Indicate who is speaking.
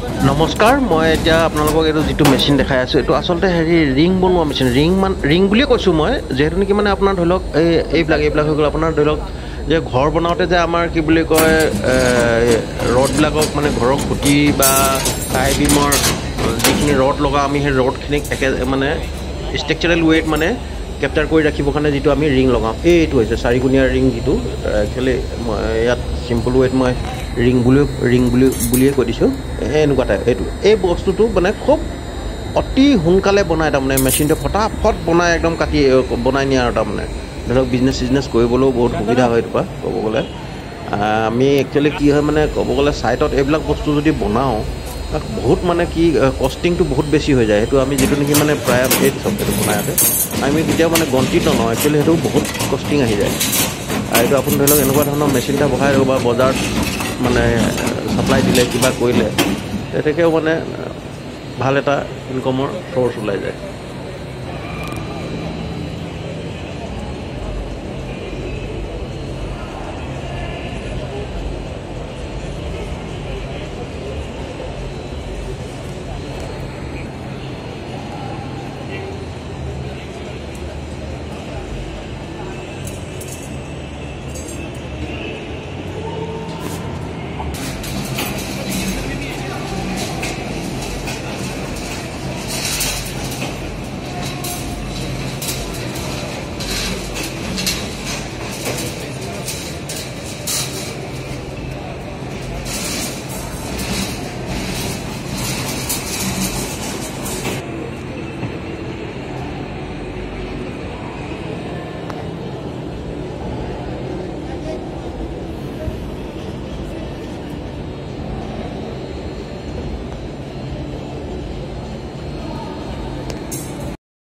Speaker 1: নমস্কাৰ মই এতিয়া আপোনালোকক এইটো যিটো মেচিন দেখাই আছোঁ এইটো আচলতে ৰিং বনোৱা মেচিন ৰিং বুলিয়ে কৈছোঁ মই যিহেতু নেকি মানে আপোনাৰ ধৰি লওক এইবিলাক হৈ গ'ল আপোনাৰ ধৰি লওক যে ঘৰ বনাওঁতে যে আমাৰ কি বুলি কয় ৰডবিলাকক মানে ঘৰৰ খুঁটি বা টাই বিমৰ যিখিনি ৰড লগা আমি সেই ৰডখিনিক মানে ষ্ট্ৰাকচাৰেল ৱেট মানে কেপচাৰ কৰি ৰাখিবৰ কাৰণে যিটো আমি ৰিং লগাওঁ এইটো হৈছে চাৰিকোণীয়া ৰিং যিটো একচুৱেলি মই ইয়াত চিম্পল ৱেট মই ৰিং বুলিয়ে কৈ দিছোঁ এনেকুৱা টাইপ এই বস্তুটো মানে খুব অতি সোনকালে বনায় তাৰমানে মেচিনটো ফটাফট বনাই একদম কাটি বনাই নিয়ে আৰু তাৰমানে ধৰি লওক চিজনেছ কৰিবলৈও বহুত সুবিধা হয় এইটোপা ক'ব গ'লে আমি একচুৱেলি কি হয় মানে ক'ব গ'লে ছাইটত এইবিলাক বস্তু যদি বনাওঁ বহুত মানে কি কষ্টিংটো বহুত বেছি হৈ যায় সেইটো আমি যিটো নেকি মানে প্ৰায় এই চবটো বনাওঁতে আমি কেতিয়াও মানে গন্তিত নলওঁ একচুৱেলি সেইটো বহুত কষ্টিং আহি যায় আৰু এইটো আপুনি ধৰি লওক এনেকুৱা ধৰণৰ মেচিন এটা বহাই বা বজাৰত মানে ছাপ্লাই দিলে কিবা কৰিলে তেনেকৈও মানে ভাল এটা ইনকমৰ চ'ৰ্চ ওলাই যায়